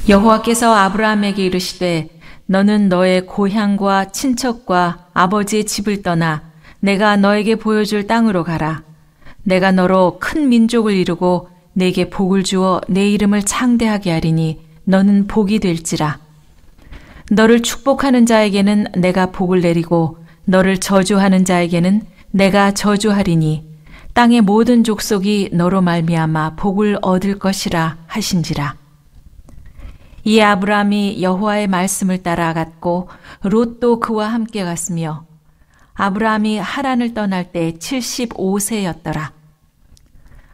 여호와께서 아브라함에게 이르시되 너는 너의 고향과 친척과 아버지의 집을 떠나 내가 너에게 보여줄 땅으로 가라. 내가 너로 큰 민족을 이루고 내게 복을 주어 내 이름을 창대하게 하리니 너는 복이 될지라. 너를 축복하는 자에게는 내가 복을 내리고 너를 저주하는 자에게는 내가 저주하리니 땅의 모든 족속이 너로 말미암아 복을 얻을 것이라 하신지라. 이에 아브라함이 여호와의 말씀을 따라갔고 롯도 그와 함께 갔으며 아브라함이 하란을 떠날 때 75세였더라.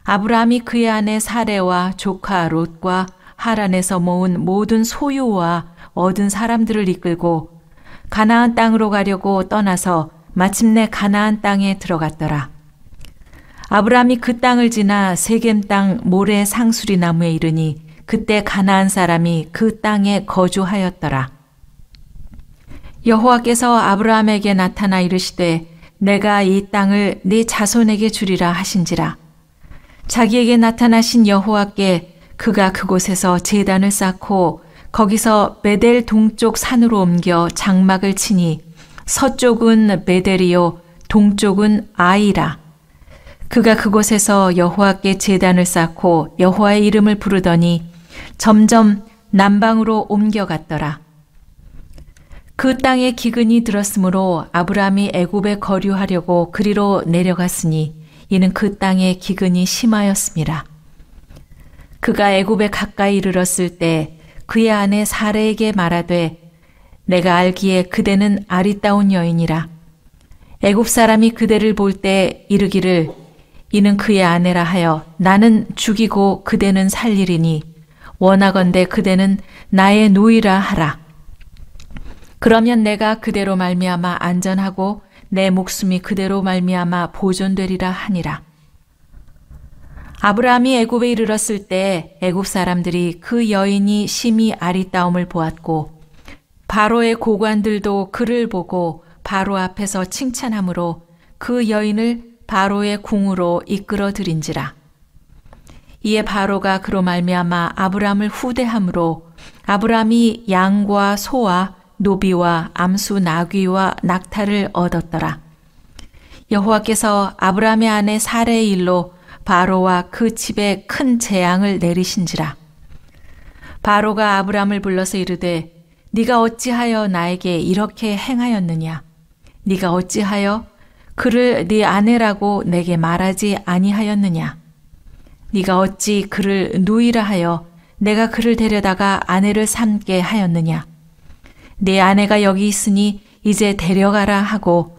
아브라함이 그의 아내 사레와 조카 롯과 하란에서 모은 모든 소유와 얻은 사람들을 이끌고 가나안 땅으로 가려고 떠나서 마침내 가나안 땅에 들어갔더라. 아브라함이 그 땅을 지나 세겜 땅 모레 상수리 나무에 이르니 그때 가나안 사람이 그 땅에 거주하였더라. 여호와께서 아브라함에게 나타나 이르시되 내가 이 땅을 네 자손에게 주리라 하신지라. 자기에게 나타나신 여호와께 그가 그곳에서 제단을 쌓고 거기서 베델 동쪽 산으로 옮겨 장막을 치니 서쪽은 베델이요 동쪽은 아이라. 그가 그곳에서 여호와께 제단을 쌓고 여호와의 이름을 부르더니 점점 남방으로 옮겨갔더라. 그 땅에 기근이 들었으므로 아브라함이 애굽에 거류하려고 그리로 내려갔으니 이는 그 땅에 기근이 심하였음이라. 그가 애굽에 가까이 이르렀을 때 그의 아내 사레에게 말하되 내가 알기에 그대는 아리따운 여인이라. 애굽 사람이 그대를 볼 때 이르기를 이는 그의 아내라 하여 나는 죽이고 그대는 살리리니 원하건대 그대는 나의 누이라 하라. 그러면 내가 그대로 말미암아 안전하고 내 목숨이 그대로 말미암아 보존되리라 하니라. 아브라함이 애굽에 이르렀을 때 애굽 사람들이 그 여인이 심히 아리따움을 보았고 바로의 고관들도 그를 보고 바로 앞에서 칭찬하므로 그 여인을 바로의 궁으로 이끌어 들인지라. 이에 바로가 그로 말미암아 아브라함을 후대함으로 아브라함이 양과 소와 노비와 암수 나귀와 낙타를 얻었더라. 여호와께서 아브라함의 아내 사레의 일로 바로와 그 집에 큰 재앙을 내리신지라. 바로가 아브라함을 불러서 이르되 네가 어찌하여 나에게 이렇게 행하였느냐? 네가 어찌하여 그를 네 아내라고 내게 말하지 아니하였느냐? 네가 어찌 그를 누이라 하여 내가 그를 데려다가 아내를 삼게 하였느냐? 네 아내가 여기 있으니 이제 데려가라 하고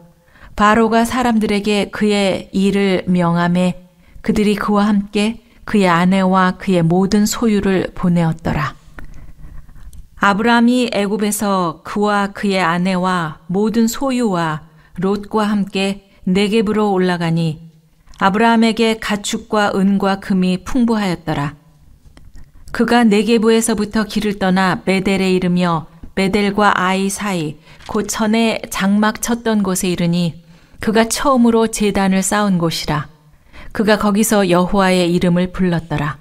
바로가 사람들에게 그의 일을 명하매 그들이 그와 함께 그의 아내와 그의 모든 소유를 보내었더라. 아브라함이 애굽에서 그와 그의 아내와 모든 소유와 롯과 함께 네겝으로 올라가니 아브라함에게 가축과 은과 금이 풍부하였더라. 그가 네겝에서부터 길을 떠나 베델에 이르며 베델과 아이 사이 곧 전에 장막 쳤던 곳에 이르니 그가 처음으로 제단을 쌓은 곳이라. 그가 거기서 여호와의 이름을 불렀더라.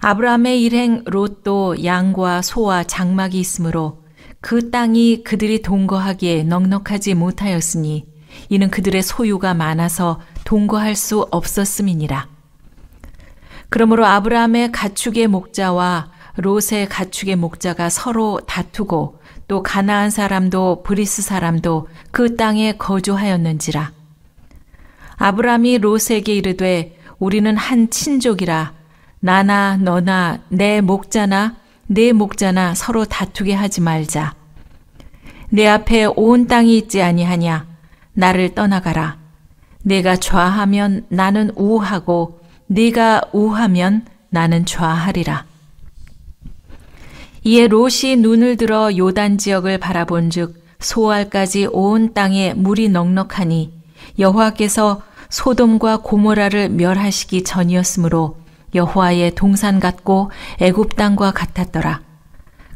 아브라함의 일행 롯도 양과 소와 장막이 있으므로 그 땅이 그들이 동거하기에 넉넉하지 못하였으니 이는 그들의 소유가 많아서 동거할 수 없었음이니라. 그러므로 아브라함의 가축의 목자와 롯의 가축의 목자가 서로 다투고 또 가나안 사람도 브리스 사람도 그 땅에 거주하였는지라. 아브라함이 롯에게 이르되 우리는 한 친족이라 나나 너나 내 목자나 네 목자나 서로 다투게 하지 말자. 내 앞에 온 땅이 있지 아니하냐? 나를 떠나가라. 내가 좌하면 나는 우하고 네가 우하면 나는 좌하리라. 이에 롯이 눈을 들어 요단 지역을 바라본즉 소알까지 온 땅에 물이 넉넉하니 여호와께서 소돔과 고모라를 멸하시기 전이었으므로 여호와의 동산 같고 애굽 땅과 같았더라.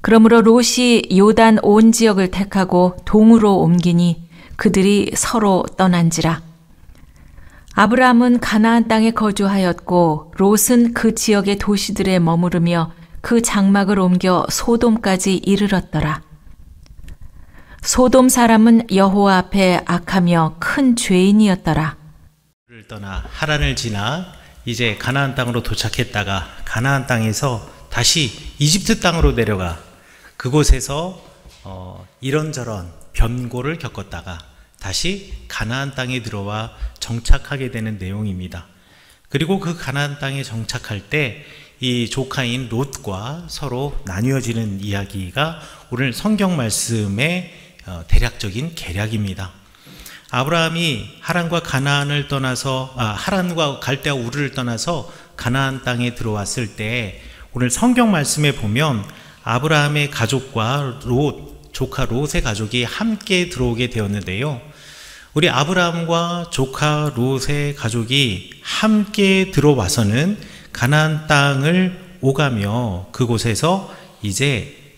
그러므로 롯이 요단 온 지역을 택하고 동으로 옮기니 그들이 서로 떠난지라. 아브라함은 가나안 땅에 거주하였고 롯은 그 지역의 도시들에 머무르며 그 장막을 옮겨 소돔까지 이르렀더라. 소돔 사람은 여호와 앞에 악하며 큰 죄인이었더라. 를 떠나 하란을 지나 이제 가나안 땅으로 도착했다가 가나안 땅에서 다시 이집트 땅으로 내려가 그곳에서 이런저런 변고를 겪었다가 다시 가나안 땅에 들어와 정착하게 되는 내용입니다. 그리고 그 가나안 땅에 정착할 때 이 조카인 롯과 서로 나뉘어지는 이야기가 오늘 성경 말씀의 대략적인 개략입니다. 아브라함이 하란과 가나안을 떠나서 하란과 갈대아 우르를 떠나서 가나안 땅에 들어왔을 때 오늘 성경 말씀에 보면 아브라함의 가족과 조카 롯의 가족이 함께 들어오게 되었는데요. 우리 아브라함과 조카 롯의 가족이 함께 들어와서는 가나안 땅을 오가며 그곳에서 이제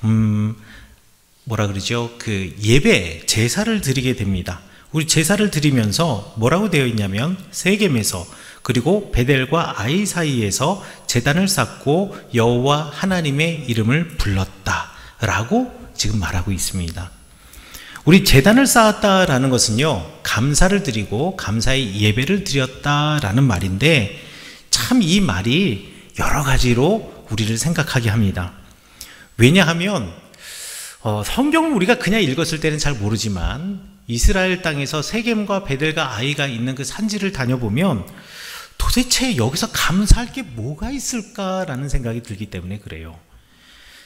뭐라 그러죠? 그 예배, 제사를 드리게 됩니다. 우리 제사를 드리면서 뭐라고 되어 있냐면 세겜에서 그리고 베델과 아이 사이에서 제단을 쌓고 여호와 하나님의 이름을 불렀다라고 지금 말하고 있습니다. 우리 제단을 쌓았다라는 것은요, 감사를 드리고 감사의 예배를 드렸다라는 말인데 참 이 말이 여러 가지로 우리를 생각하게 합니다. 왜냐하면 성경을 우리가 그냥 읽었을 때는 잘 모르지만 이스라엘 땅에서 세겜과 베델과 아이가 있는 그 산지를 다녀보면 도대체 여기서 감사할 게 뭐가 있을까라는 생각이 들기 때문에 그래요.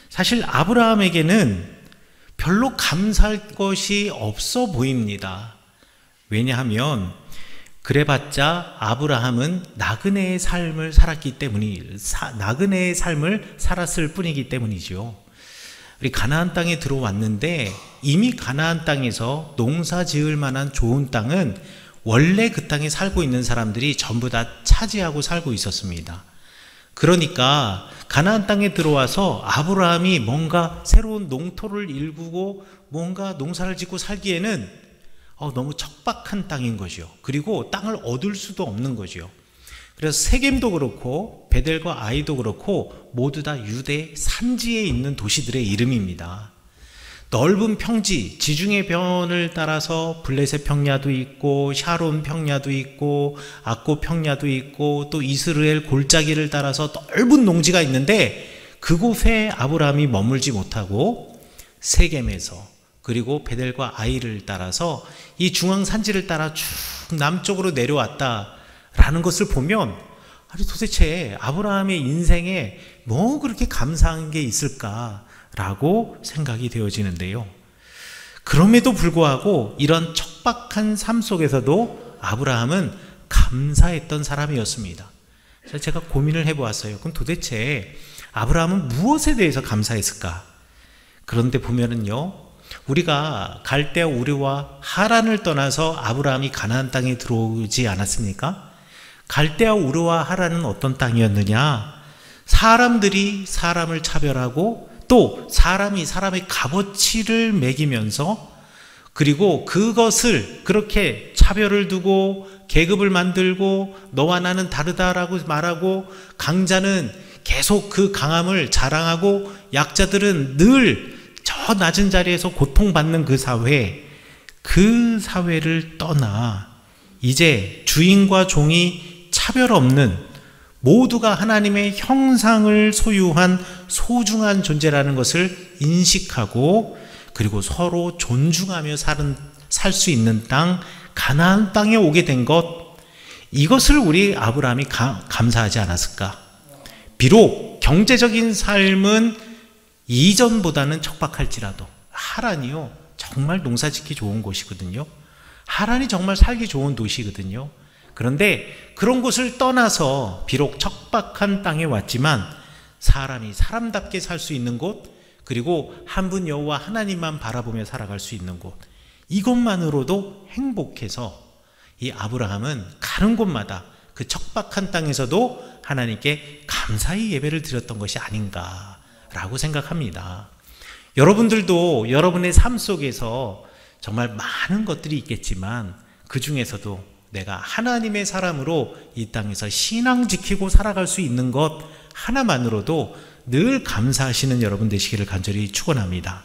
사실 아브라함에게는 별로 감사할 것이 없어 보입니다. 왜냐하면 그래봤자 아브라함은 나그네의 삶을 살았기 나그네의 삶을 살았을 뿐이기 때문이죠. 우리 가나안 땅에 들어왔는데 이미 가나안 땅에서 농사 지을 만한 좋은 땅은 원래 그 땅에 살고 있는 사람들이 전부 다 차지하고 살고 있었습니다. 그러니까 가나안 땅에 들어와서 아브라함이 뭔가 새로운 농토를 일구고 뭔가 농사를 짓고 살기에는 너무 척박한 땅인 거죠. 그리고 땅을 얻을 수도 없는 거죠. 그래서 세겜도 그렇고 베델과 아이도 그렇고 모두 다 유대 산지에 있는 도시들의 이름입니다. 넓은 평지, 지중해 변을 따라서 블레셋 평야도 있고 샤론 평야도 있고 악고 평야도 있고 또 이스라엘 골짜기를 따라서 넓은 농지가 있는데 그곳에 아브라함이 머물지 못하고 세겜에서 그리고 베델과 아이를 따라서 이 중앙 산지를 따라 쭉 남쪽으로 내려왔다라는 것을 보면 아니 도대체 아브라함의 인생에 뭐 그렇게 감사한 게 있을까라고 생각이 되어지는데요. 그럼에도 불구하고 이런 척박한 삶 속에서도 아브라함은 감사했던 사람이었습니다. 그래서 제가 고민을 해보았어요. 그럼 도대체 아브라함은 무엇에 대해서 감사했을까? 그런데 보면은요, 우리가 갈대아 우르와 하란을 떠나서 아브라함이 가나안 땅에 들어오지 않았습니까? 갈대아 우르와 하란은 어떤 땅이었느냐? 사람들이 사람을 차별하고 또 사람이 사람의 값어치를 매기면서 그리고 그것을 그렇게 차별을 두고 계급을 만들고 너와 나는 다르다라고 말하고 강자는 계속 그 강함을 자랑하고 약자들은 늘 저 낮은 자리에서 고통받는 그 사회를 떠나 이제 주인과 종이 차별 없는 모두가 하나님의 형상을 소유한 소중한 존재라는 것을 인식하고 그리고 서로 존중하며 살 수 있는 땅 가나안 땅에 오게 된 것, 이것을 우리 아브라함이 감사하지 않았을까? 비록 경제적인 삶은 이전보다는 척박할지라도 하란이요 정말 농사짓기 좋은 곳이거든요. 하란이 정말 살기 좋은 도시거든요. 그런데 그런 곳을 떠나서 비록 척박한 땅에 왔지만 사람이 사람답게 살 수 있는 곳, 그리고 한 분 여호와 하나님만 바라보며 살아갈 수 있는 곳, 이것만으로도 행복해서 이 아브라함은 가는 곳마다 그 척박한 땅에서도 하나님께 감사의 예배를 드렸던 것이 아닌가라고 생각합니다. 여러분들도 여러분의 삶 속에서 정말 많은 것들이 있겠지만 그 중에서도 내가 하나님의 사람으로 이 땅에서 신앙 지키고 살아갈 수 있는 것 하나만으로도 늘 감사하시는 여러분 되시기를 간절히 축원합니다.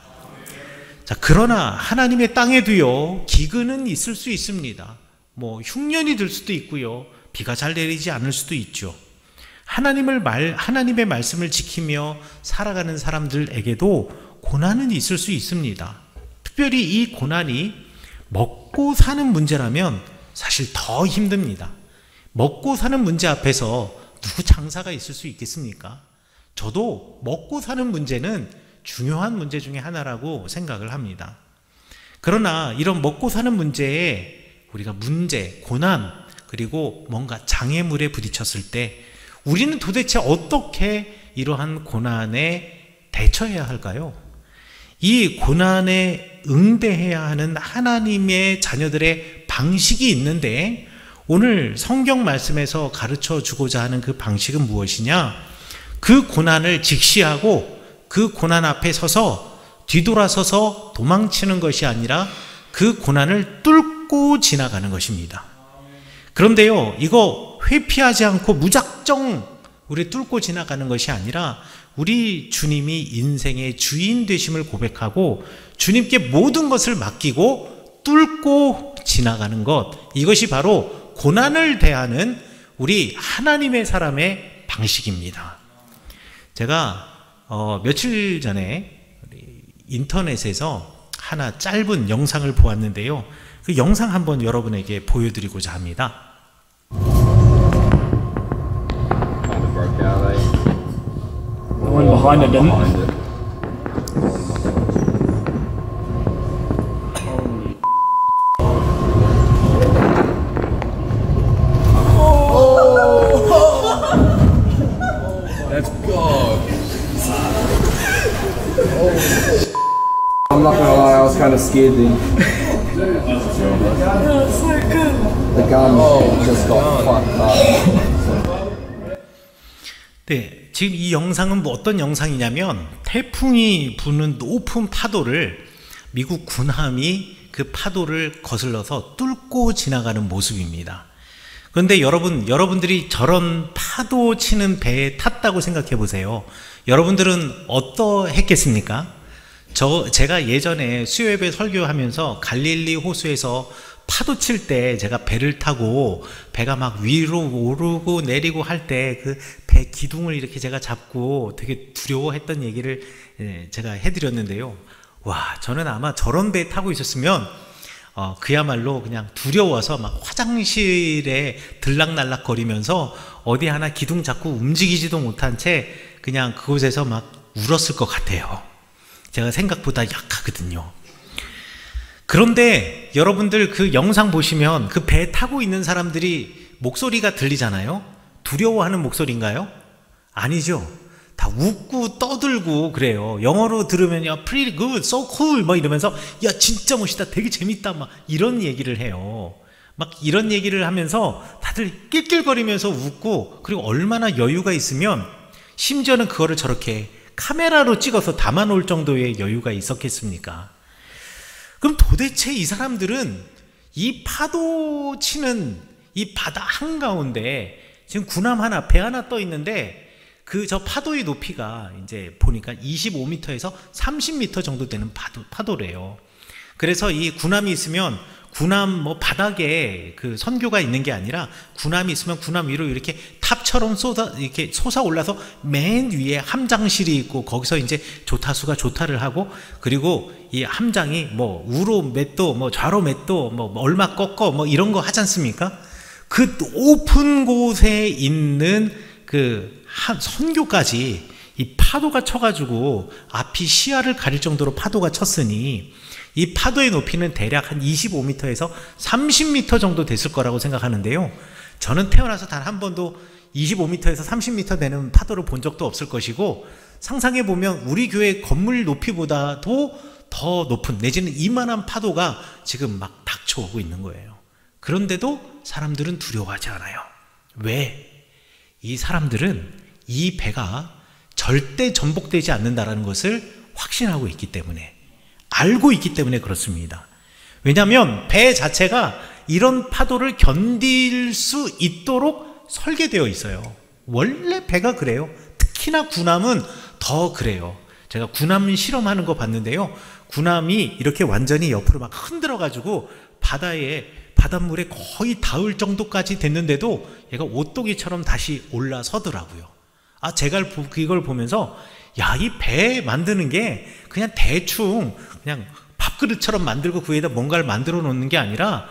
자, 그러나 하나님의 땅에도요, 기근은 있을 수 있습니다. 뭐 흉년이 들 수도 있고요, 비가 잘 내리지 않을 수도 있죠. 하나님의 말씀을 지키며 살아가는 사람들에게도 고난은 있을 수 있습니다. 특별히 이 고난이 먹고 사는 문제라면 사실 더 힘듭니다. 먹고 사는 문제 앞에서 누구 장사가 있을 수 있겠습니까? 저도 먹고 사는 문제는 중요한 문제 중에 하나라고 생각을 합니다. 그러나 이런 먹고 사는 문제에 우리가 문제, 고난, 그리고 뭔가 장애물에 부딪혔을 때 우리는 도대체 어떻게 이러한 고난에 대처해야 할까요? 이 고난에 응대해야 하는 하나님의 자녀들의 방식이 있는데, 오늘 성경 말씀에서 가르쳐 주고자 하는 그 방식은 무엇이냐? 그 고난을 직시하고 그 고난 앞에 서서 뒤돌아서서 도망치는 것이 아니라 그 고난을 뚫고 지나가는 것입니다. 그런데요, 이거 회피하지 않고 무작정 우리 뚫고 지나가는 것이 아니라 우리 주님이 인생의 주인 되심을 고백하고 주님께 모든 것을 맡기고 뚫고 지나가는 것, 이것이 바로 고난을 대하는 우리 하나님의 사람의 방식입니다. 제가 며칠 전에 인터넷에서 하나 짧은 영상을 보았는데요, 그 영상 한번 여러분에게 보여드리고자 합니다. The one behind it didn't. That's God. I'm not gonna lie, I was kind of scared then. That's so good. The gun just got fucked up. 네, 지금 이 영상은 뭐 어떤 영상이냐면 태풍이 부는 높은 파도를 미국 군함이 그 파도를 거슬러서 뚫고 지나가는 모습입니다. 그런데 여러분들이 저런 파도 치는 배에 탔다고 생각해 보세요. 여러분들은 어떠했겠습니까? 제가 예전에 수요예배 설교하면서 갈릴리 호수에서 파도 칠 때 제가 배를 타고 배가 막 위로 오르고 내리고 할 때 그 배 기둥을 이렇게 제가 잡고 되게 두려워했던 얘기를 제가 해드렸는데요. 와, 저는 아마 저런 배 타고 있었으면 그야말로 그냥 두려워서 막 화장실에 들락날락 거리면서 어디 하나 기둥 잡고 움직이지도 못한 채 그냥 그곳에서 막 울었을 것 같아요. 제가 생각보다 약하거든요. 그런데 여러분들 그 영상 보시면 그 배 타고 있는 사람들이 목소리가 들리잖아요. 두려워하는 목소리인가요? 아니죠. 다 웃고 떠들고 그래요. 영어로 들으면요, pretty good, so cool 막 이러면서 야 진짜 멋있다, 되게 재밌다 막 이런 얘기를 해요. 막 이런 얘기를 하면서 다들 낄낄거리면서 웃고, 그리고 얼마나 여유가 있으면 심지어는 그거를 저렇게 카메라로 찍어서 담아놓을 정도의 여유가 있었겠습니까? 그럼 도대체 이 사람들은 이 파도 치는 이 바다 한가운데 지금 군함 하나, 배 하나 떠 있는데 저 파도의 높이가 이제 보니까 25m에서 30m 정도 되는 파도래요. 그래서 이 군함이 있으면 군함 바닥에 그 선교가 있는 게 아니라 군함이 있으면 군함 위로 이렇게 탑처럼 이렇게 솟아올라서 맨 위에 함장실이 있고 거기서 이제 조타수가 조타를 하고, 그리고 이 함장이 우로 몇 도, 좌로 몇 도, 얼마 꺾어 이런 거 하지 않습니까? 그 높은 곳에 있는 그 선교까지 이 파도가 쳐가지고 앞이 시야를 가릴 정도로 파도가 쳤으니 이 파도의 높이는 대략 한 25m에서 30m 정도 됐을 거라고 생각하는데요. 저는 태어나서 단 한 번도 25m에서 30m 되는 파도를 본 적도 없을 것이고, 상상해 보면 우리 교회 건물 높이보다도 더 높은, 내지는 이만한 파도가 지금 막 닥쳐오고 있는 거예요. 그런데도 사람들은 두려워하지 않아요. 왜? 이 사람들은 이 배가 절대 전복되지 않는다는 것을 확신하고 있기 때문에, 알고 있기 때문에 그렇습니다. 왜냐하면 배 자체가 이런 파도를 견딜 수 있도록 설계되어 있어요. 원래 배가 그래요. 특히나 군함은 더 그래요. 제가 군함 실험하는 거 봤는데요. 군함이 이렇게 완전히 옆으로 막 흔들어가지고 바닷물에 거의 닿을 정도까지 됐는데도 얘가 오뚜기처럼 다시 올라서더라고요. 제가 그걸 보면서 야, 이 배 만드는 게 그냥 대충 그냥 밥그릇처럼 만들고 그 위에다 뭔가를 만들어 놓는 게 아니라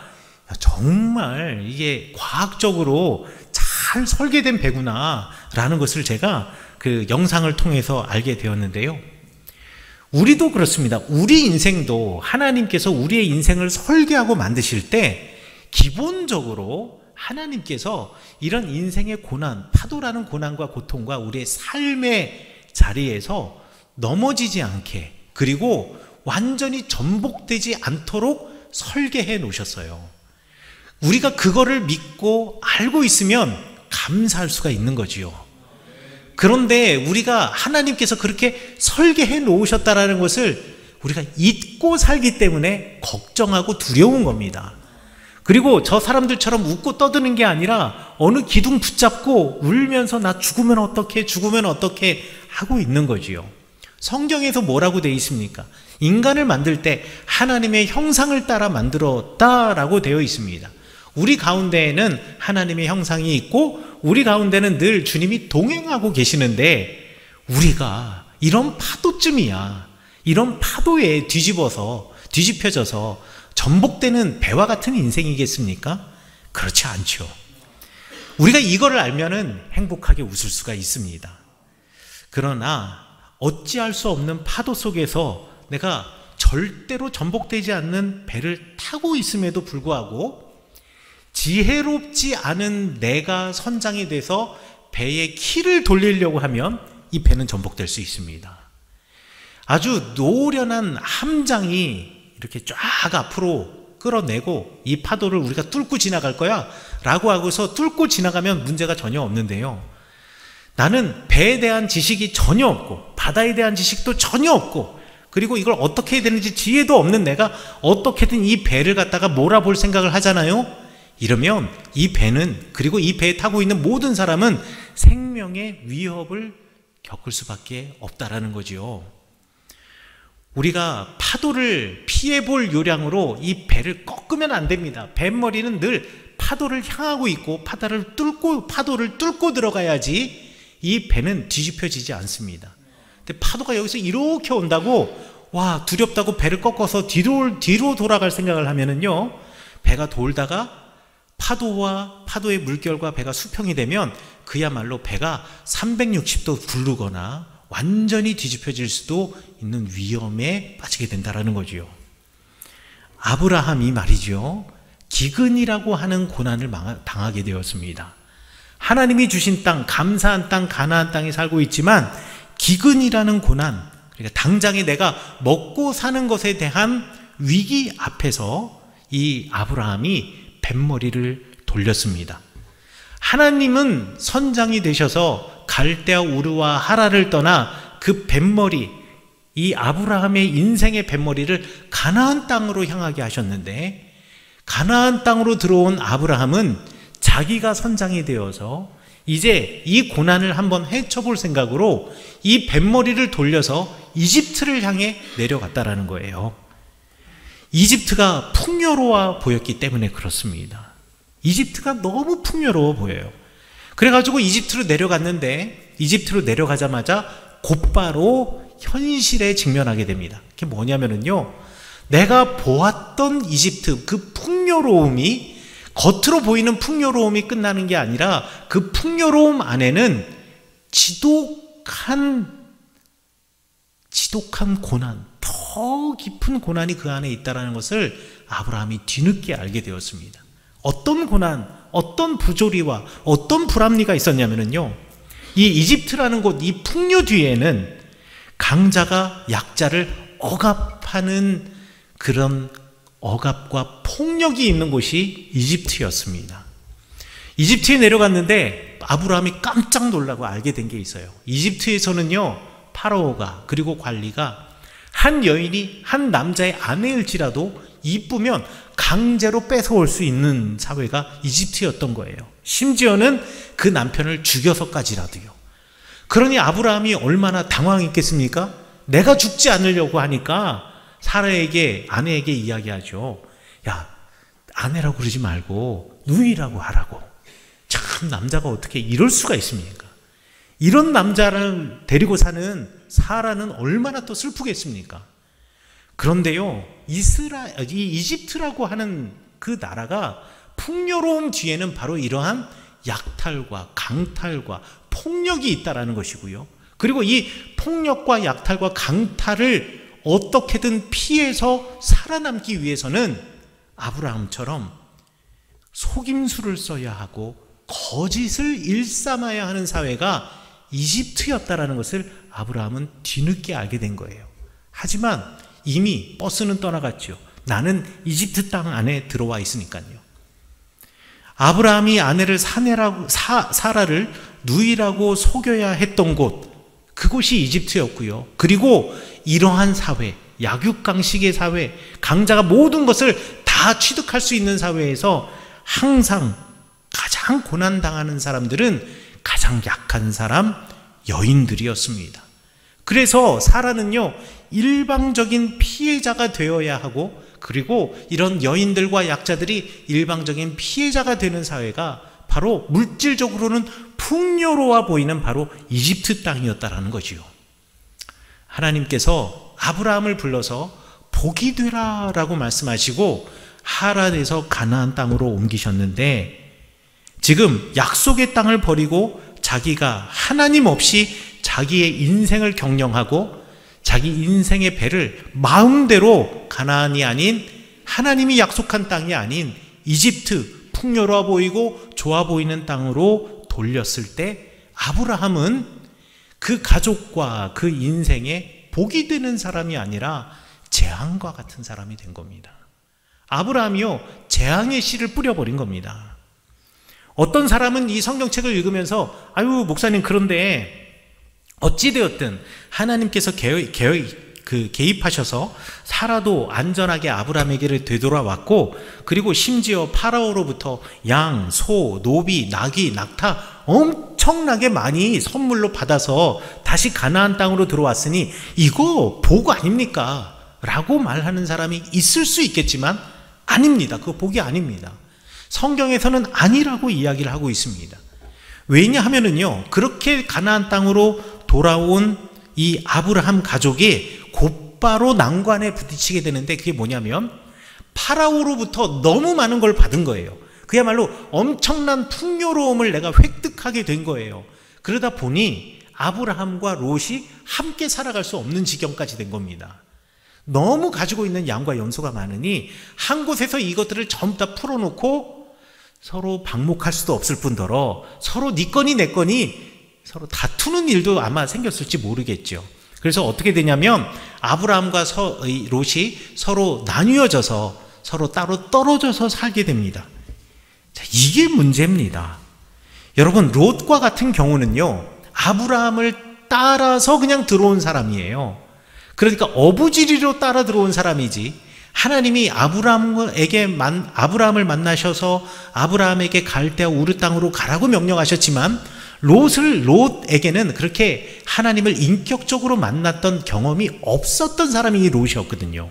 정말 이게 과학적으로 잘 설계된 배구나 라는 것을 제가 그 영상을 통해서 알게 되었는데요. 우리도 그렇습니다. 우리 인생도 하나님께서 우리의 인생을 설계하고 만드실 때 기본적으로 하나님께서 이런 인생의 고난, 파도라는 고난과 고통과 우리의 삶의 자리에서 넘어지지 않게, 그리고 완전히 전복되지 않도록 설계해 놓으셨어요. 우리가 그거를 믿고 알고 있으면 감사할 수가 있는 거지요. 그런데 우리가 하나님께서 그렇게 설계해 놓으셨다라는 것을 우리가 잊고 살기 때문에 걱정하고 두려운 겁니다. 그리고 저 사람들처럼 웃고 떠드는 게 아니라 어느 기둥 붙잡고 울면서 나 죽으면 어떡해 하고 있는 거지요. 성경에서 뭐라고 되어 있습니까? 인간을 만들 때 하나님의 형상을 따라 만들었다라고 되어 있습니다. 우리 가운데에는 하나님의 형상이 있고 우리 가운데는 늘 주님이 동행하고 계시는데, 우리가 이런 파도쯤이야, 이런 파도에 뒤집혀져서 전복되는 배와 같은 인생이겠습니까? 그렇지 않죠. 우리가 이거를 알면은 행복하게 웃을 수가 있습니다. 그러나 어찌할 수 없는 파도 속에서 내가 절대로 전복되지 않는 배를 타고 있음에도 불구하고 지혜롭지 않은 내가 선장이 돼서 배의 키를 돌리려고 하면 이 배는 전복될 수 있습니다. 아주 노련한 함장이 이렇게 쫙 앞으로 끌어내고 이 파도를 우리가 뚫고 지나갈 거야 라고 하고서 뚫고 지나가면 문제가 전혀 없는데요, 나는 배에 대한 지식이 전혀 없고 바다에 대한 지식도 전혀 없고 그리고 이걸 어떻게 해야 되는지 지혜도 없는 내가 어떻게든 이 배를 갖다가 몰아볼 생각을 하잖아요. 이러면 이 배는, 그리고 이 배에 타고 있는 모든 사람은 생명의 위협을 겪을 수밖에 없다라는 거지요. 우리가 파도를 피해볼 요량으로 이 배를 꺾으면 안 됩니다. 뱃머리는 늘 파도를 향하고 있고 파도를 뚫고 들어가야지 이 배는 뒤집혀지지 않습니다. 근데 파도가 여기서 이렇게 온다고 와 두렵다고 배를 꺾어서 뒤로 돌아갈 생각을 하면은요, 배가 돌다가 파도의 물결과 배가 수평이 되면 그야말로 배가 360도 굴르거나 완전히 뒤집혀질 수도 있는 위험에 빠지게 된다는 거지요. 아브라함이 말이죠, 기근이라고 하는 고난을 당하게 되었습니다. 하나님이 주신 땅, 감사한 땅, 가나안 땅에 살고 있지만 기근이라는 고난, 그러니까 당장에 내가 먹고 사는 것에 대한 위기 앞에서 이 아브라함이 뱃머리를 돌렸습니다. 하나님은 선장이 되셔서 갈대아 우르와 하라를 떠나 그 뱃머리, 이 아브라함의 인생의 뱃머리를 가나안 땅으로 향하게 하셨는데, 가나안 땅으로 들어온 아브라함은 자기가 선장이 되어서 이제 이 고난을 한번 헤쳐볼 생각으로 이 뱃머리를 돌려서 이집트를 향해 내려갔다라는 거예요. 이집트가 풍요로워 보였기 때문에 그렇습니다. 이집트가 너무 풍요로워 보여요. 그래가지고 이집트로 내려가자마자 곧바로 현실에 직면하게 됩니다. 그게 뭐냐면요, 내가 보았던 이집트 그 풍요로움이, 겉으로 보이는 풍요로움이 끝나는 게 아니라 그 풍요로움 안에는 지독한 고난, 더 깊은 고난이 그 안에 있다는 것을 아브라함이 뒤늦게 알게 되었습니다. 어떤 고난, 어떤 부조리와 어떤 불합리가 있었냐면요, 이 이집트라는 곳, 이 풍요 뒤에는 강자가 약자를 억압하는 그런 억압과 폭력이 있는 곳이 이집트였습니다. 이집트에 내려갔는데 아브라함이 깜짝 놀라고 알게 된 게 있어요. 이집트에서는요, 파라오가, 그리고 관리가 한 여인이 한 남자의 아내일지라도 이쁘면 강제로 뺏어올 수 있는 사회가 이집트였던 거예요. 심지어는 그 남편을 죽여서까지라도요. 그러니 아브라함이 얼마나 당황했겠습니까? 내가 죽지 않으려고 하니까 사라에게, 아내에게 이야기하죠. 야, 아내라고 그러지 말고 누이라고 하라고. 참, 남자가 어떻게 이럴 수가 있습니까? 이런 남자를 데리고 사는 사라는 얼마나 또 슬프겠습니까? 그런데요, 이 이집트라고 하는 그 나라가 풍요로움 뒤에는 바로 이러한 약탈과 강탈과 폭력이 있다라는 것이고요. 그리고 이 폭력과 약탈과 강탈을 어떻게든 피해서 살아남기 위해서는 아브라함처럼 속임수를 써야 하고 거짓을 일삼아야 하는 사회가 이집트였다라는 것을 아브라함은 뒤늦게 알게 된 거예요. 하지만 이미 버스는 떠나갔죠. 나는 이집트 땅 안에 들어와 있으니까요. 아브라함이 아내를 사라를 누이라고 속여야 했던 곳, 그곳이 이집트였고요. 그리고 이러한 사회, 약육강식의 사회, 강자가 모든 것을 다 취득할 수 있는 사회에서 항상 가장 고난당하는 사람들은 가장 약한 사람, 여인들이었습니다. 그래서 사라는요, 일방적인 피해자가 되어야 하고, 그리고 이런 여인들과 약자들이 일방적인 피해자가 되는 사회가 바로 물질적으로는 풍요로워 보이는 바로 이집트 땅이었다라는 거지요. 하나님께서 아브라함을 불러서 복이 되라 라고 말씀하시고 하란에서 가나안 땅으로 옮기셨는데, 지금 약속의 땅을 버리고 자기가 하나님 없이 자기의 인생을 경영하고 자기 인생의 배를 마음대로 가나안이 아닌, 하나님이 약속한 땅이 아닌 이집트, 풍요로워 보이고 좋아 보이는 땅으로 돌렸을 때 아브라함은 그 가족과 그 인생에 복이 되는 사람이 아니라 재앙과 같은 사람이 된 겁니다. 아브라함이요, 재앙의 씨를 뿌려버린 겁니다. 어떤 사람은 이 성경책을 읽으면서 아유 목사님, 그런데 어찌되었든 하나님께서 개입하셔서 사라도 안전하게 아브라함에게를 되돌아왔고, 그리고 심지어 파라오로부터 양, 소, 노비, 나귀, 낙타 엄청나게 많이 선물로 받아서 다시 가나안 땅으로 들어왔으니 이거 복 아닙니까? 라고 말하는 사람이 있을 수 있겠지만 아닙니다. 그거 복이 아닙니다. 성경에서는 아니라고 이야기를 하고 있습니다. 왜냐하면은요, 그렇게 가나안 땅으로 돌아온 이 아브라함 가족이 곧바로 난관에 부딪히게 되는데, 그게 뭐냐면 파라오로부터 너무 많은 걸 받은 거예요. 그야말로 엄청난 풍요로움을 내가 획득하게 된 거예요. 그러다 보니 아브라함과 롯이 함께 살아갈 수 없는 지경까지 된 겁니다. 너무 가지고 있는 양과 염소가 많으니 한 곳에서 이것들을 전부 다 풀어놓고 서로 방목할 수도 없을 뿐더러 서로 네 거니 내 거니 서로 다투는 일도 아마 생겼을지 모르겠죠. 그래서 어떻게 되냐면 아브라함과 롯이 서로 나뉘어져서 서로 따로 떨어져서 살게 됩니다. 자, 이게 문제입니다. 여러분, 롯과 같은 경우는요, 아브라함을 따라서 그냥 들어온 사람이에요. 그러니까 어부지리로 따라 들어온 사람이지, 하나님이 아브라함을 만나셔서 아브라함에게 갈대아 우르 땅으로 가라고 명령하셨지만 롯에게는 그렇게 하나님을 인격적으로 만났던 경험이 없었던 사람이 이 롯이었거든요.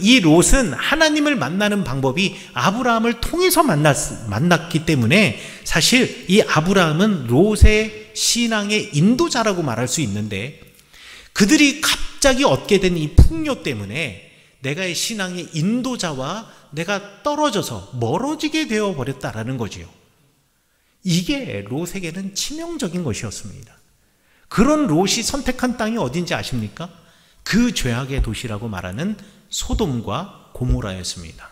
이 롯은 하나님을 만나는 방법이 아브라함을 통해서 만났기 때문에 사실 이 아브라함은 롯의 신앙의 인도자라고 말할 수 있는데, 그들이 갑자기 얻게 된 이 풍요 때문에 내가 신앙의 인도자와 내가 떨어져서 멀어지게 되어버렸다라는 거지요. 이게 롯에게는 치명적인 것이었습니다. 그런 롯이 선택한 땅이 어딘지 아십니까? 그 죄악의 도시라고 말하는 소돔과 고모라였습니다.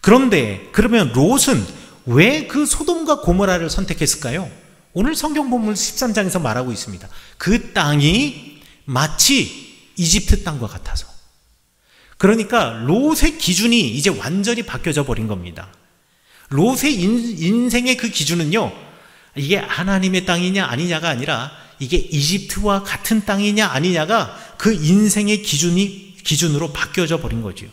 그런데 그러면 롯은 왜 그 소돔과 고모라를 선택했을까요? 오늘 성경 본문 13장에서 말하고 있습니다. 그 땅이 마치 이집트 땅과 같아서. 그러니까 롯의 기준이 이제 완전히 바뀌어져 버린 겁니다. 롯의 인생의 그 기준은요, 이게 하나님의 땅이냐 아니냐가 아니라 이게 이집트와 같은 땅이냐 아니냐가 그 인생의 기준으로 바뀌어져 버린 거죠.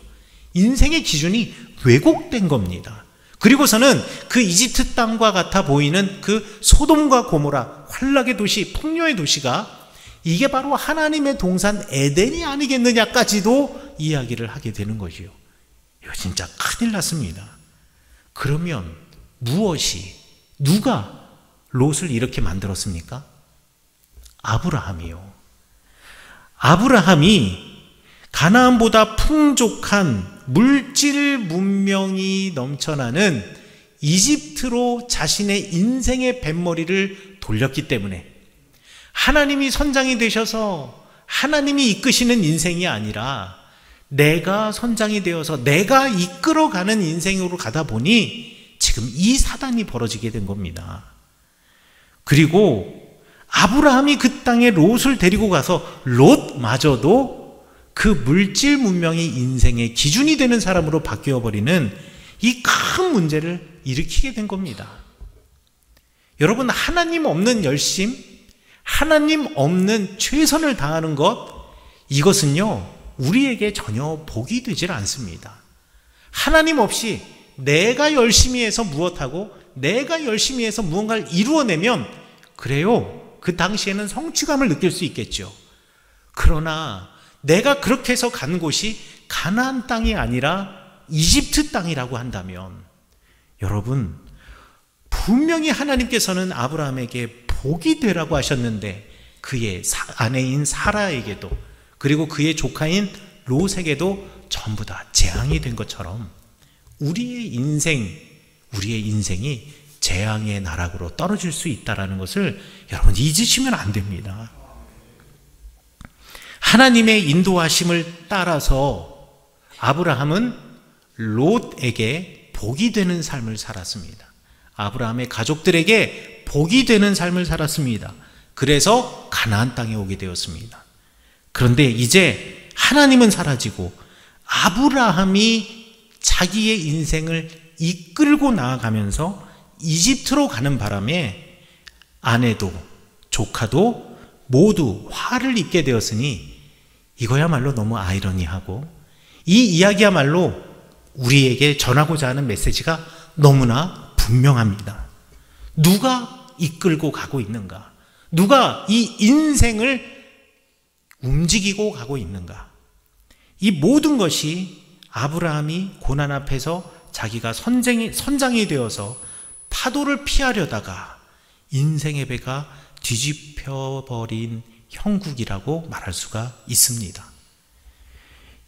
인생의 기준이 왜곡된 겁니다. 그리고서는 그 이집트 땅과 같아 보이는 그 소돔과 고모라, 환락의 도시, 풍요의 도시가 이게 바로 하나님의 동산 에덴이 아니겠느냐까지도 이야기를 하게 되는 것이요. 이거 진짜 큰일 났습니다. 그러면 누가 롯을 이렇게 만들었습니까? 아브라함이요. 아브라함이 가나안보다 풍족한 물질 문명이 넘쳐나는 이집트로 자신의 인생의 뱃머리를 돌렸기 때문에 하나님이 선장이 되셔서 하나님이 이끄시는 인생이 아니라 내가 선장이 되어서 내가 이끌어가는 인생으로 가다 보니 지금 이 사단이 벌어지게 된 겁니다. 그리고 아브라함이 그 땅에 롯을 데리고 가서 롯마저도 그 물질 문명이 인생의 기준이 되는 사람으로 바뀌어버리는 이 큰 문제를 일으키게 된 겁니다. 여러분, 하나님 없는 열심, 하나님 없는 최선을 다하는 것, 이것은요 우리에게 전혀 복이 되질 않습니다. 하나님 없이 내가 열심히 해서 무엇하고 내가 열심히 해서 무언가를 이루어내면 그래요, 그 당시에는 성취감을 느낄 수 있겠죠. 그러나 내가 그렇게 해서 간 곳이 가나안 땅이 아니라 이집트 땅이라고 한다면 여러분, 분명히 하나님께서는 아브라함에게 복이 되라고 하셨는데 그의 아내인 사라에게도 그리고 그의 조카인 롯에게도 전부 다 재앙이 된 것처럼 우리의 인생이 재앙의 나락으로 떨어질 수 있다는 것을 여러분 잊으시면 안 됩니다. 하나님의 인도하심을 따라서 아브라함은 롯에게 복이 되는 삶을 살았습니다. 아브라함의 가족들에게 복이 되는 삶을 살았습니다. 그래서 가나안 땅에 오게 되었습니다. 그런데 이제 하나님은 사라지고 아브라함이 자기의 인생을 이끌고 나아가면서 이집트로 가는 바람에 아내도 조카도 모두 화를 입게 되었으니 이거야말로 너무 아이러니하고 이 이야기야말로 우리에게 전하고자 하는 메시지가 너무나 분명합니다. 누가 이끌고 가고 있는가? 누가 이 인생을 움직이고 가고 있는가? 이 모든 것이 아브라함이 고난 앞에서 자기가 선장이 되어서 파도를 피하려다가 인생의 배가 뒤집혀버린 형국이라고 말할 수가 있습니다.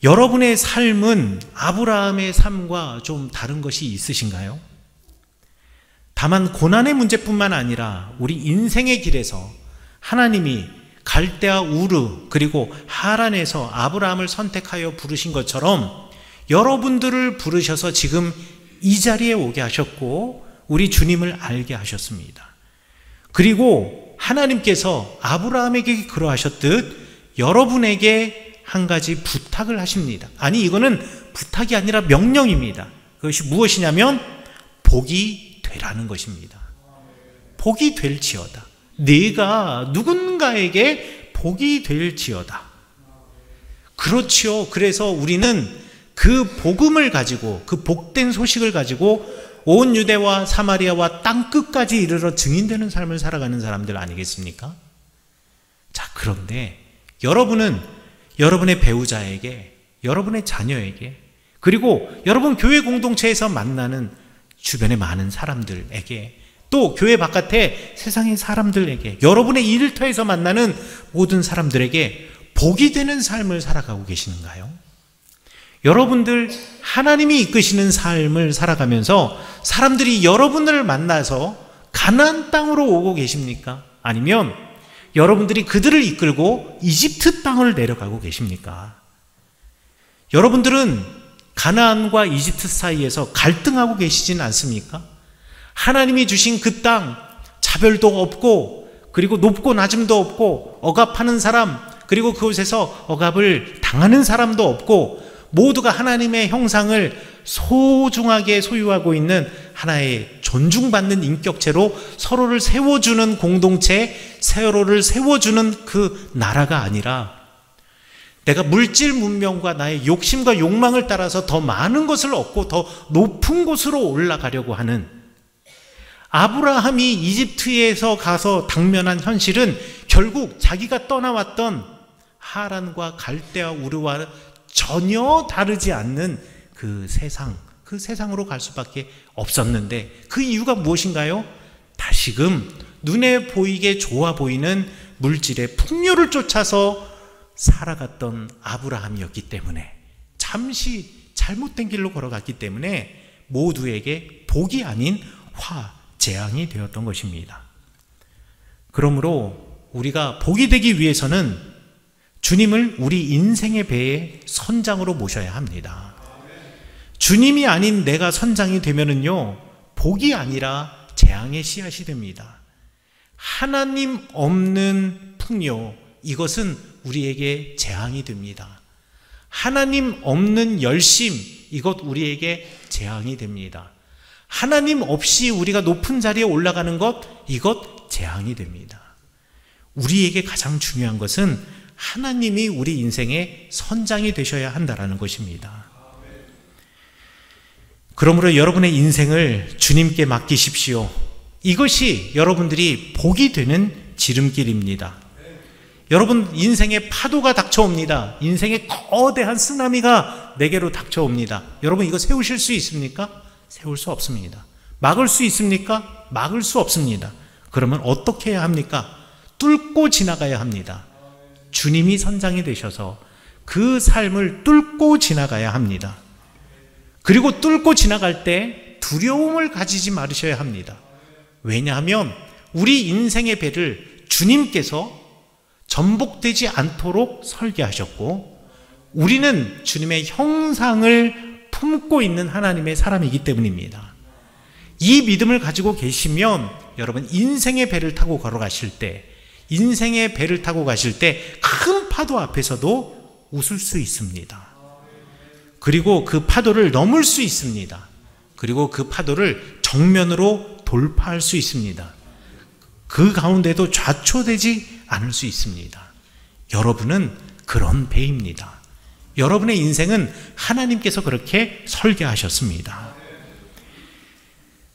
여러분의 삶은 아브라함의 삶과 좀 다른 것이 있으신가요? 다만 고난의 문제뿐만 아니라 우리 인생의 길에서 하나님이 갈대아 우르 그리고 하란에서 아브라함을 선택하여 부르신 것처럼 여러분들을 부르셔서 지금 이 자리에 오게 하셨고 우리 주님을 알게 하셨습니다. 그리고 하나님께서 아브라함에게 그러하셨듯 여러분에게 한 가지 부탁을 하십니다. 아니, 이거는 부탁이 아니라 명령입니다. 그것이 무엇이냐면 복이 되라는 것입니다. 복이 될지어다. 네가 누군가에게 복이 될지어다. 그렇지요. 그래서 우리는 그 복음을 가지고 그 복된 소식을 가지고 온 유대와 사마리아와 땅끝까지 이르러 증인되는 삶을 살아가는 사람들 아니겠습니까? 자, 그런데 여러분은 여러분의 배우자에게, 여러분의 자녀에게, 그리고 여러분 교회 공동체에서 만나는 주변의 많은 사람들에게, 또 교회 바깥에 세상의 사람들에게, 여러분의 일터에서 만나는 모든 사람들에게 복이 되는 삶을 살아가고 계시는가요? 여러분들 하나님이 이끄시는 삶을 살아가면서 사람들이 여러분을 만나서 가나안 땅으로 오고 계십니까? 아니면 여러분들이 그들을 이끌고 이집트 땅을 내려가고 계십니까? 여러분들은 가나안과 이집트 사이에서 갈등하고 계시진 않습니까? 하나님이 주신 그 땅, 차별도 없고 그리고 높고 낮음도 없고 억압하는 사람, 그리고 그곳에서 억압을 당하는 사람도 없고 모두가 하나님의 형상을 소중하게 소유하고 있는 하나의 존중받는 인격체로 서로를 세워주는 공동체, 서로를 세워주는 그 나라가 아니라 내가 물질 문명과 나의 욕심과 욕망을 따라서 더 많은 것을 얻고 더 높은 곳으로 올라가려고 하는 아브라함이 이집트에서 가서 당면한 현실은 결국 자기가 떠나왔던 하란과 갈대아 우르와 전혀 다르지 않는 그 세상으로 갈 수밖에 없었는데 그 이유가 무엇인가요? 다시금 눈에 보이게 좋아 보이는 물질의 풍요를 쫓아서 살아갔던 아브라함이었기 때문에, 잠시 잘못된 길로 걸어갔기 때문에 모두에게 복이 아닌 재앙이 되었던 것입니다. 그러므로 우리가 복이 되기 위해서는 주님을 우리 인생의 배의 선장으로 모셔야 합니다. 주님이 아닌 내가 선장이 되면은요, 복이 아니라 재앙의 씨앗이 됩니다. 하나님 없는 풍요, 이것은 우리에게 재앙이 됩니다. 하나님 없는 열심, 이것 우리에게 재앙이 됩니다. 하나님 없이 우리가 높은 자리에 올라가는 것, 이것 재앙이 됩니다. 우리에게 가장 중요한 것은 하나님이 우리 인생의 선장이 되셔야 한다는 것입니다. 그러므로 여러분의 인생을 주님께 맡기십시오. 이것이 여러분들이 복이 되는 지름길입니다. 여러분, 인생의 파도가 닥쳐옵니다. 인생의 거대한 쓰나미가 내게로 닥쳐옵니다. 여러분, 이거 세우실 수 있습니까? 세울 수 없습니다. 막을 수 있습니까? 막을 수 없습니다. 그러면 어떻게 해야 합니까? 뚫고 지나가야 합니다. 주님이 선장이 되셔서 그 삶을 뚫고 지나가야 합니다. 그리고 뚫고 지나갈 때 두려움을 가지지 말으셔야 합니다. 왜냐하면 우리 인생의 배를 주님께서 전복되지 않도록 설계하셨고, 우리는 주님의 형상을 품고 있는 하나님의 사람이기 때문입니다. 이 믿음을 가지고 계시면 여러분, 인생의 배를 타고 걸어가실 때, 인생의 배를 타고 가실 때 큰 파도 앞에서도 웃을 수 있습니다. 그리고 그 파도를 넘을 수 있습니다. 그리고 그 파도를 정면으로 돌파할 수 있습니다. 그 가운데도 좌초되지 않을 수 있습니다. 여러분은 그런 배입니다. 여러분의 인생은 하나님께서 그렇게 설계하셨습니다.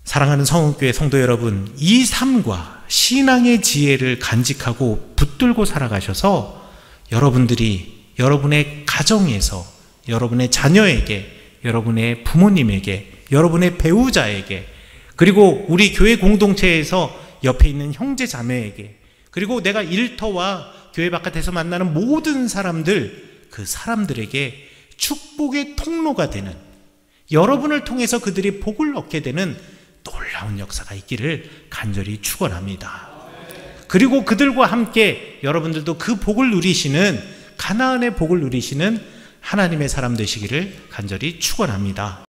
사랑하는 성은교회 성도 여러분, 이 삶과 신앙의 지혜를 간직하고 붙들고 살아가셔서 여러분들이 여러분의 가정에서, 여러분의 자녀에게, 여러분의 부모님에게, 여러분의 배우자에게, 그리고 우리 교회 공동체에서 옆에 있는 형제 자매에게, 그리고 내가 일터와 교회 바깥에서 만나는 모든 사람들, 그 사람들에게 축복의 통로가 되는, 여러분을 통해서 그들이 복을 얻게 되는 놀라운 역사가 있기를 간절히 축원합니다. 그리고 그들과 함께 여러분들도 그 복을 누리시는, 가나안의 복을 누리시는 하나님의 사람 되시기를 간절히 축원합니다.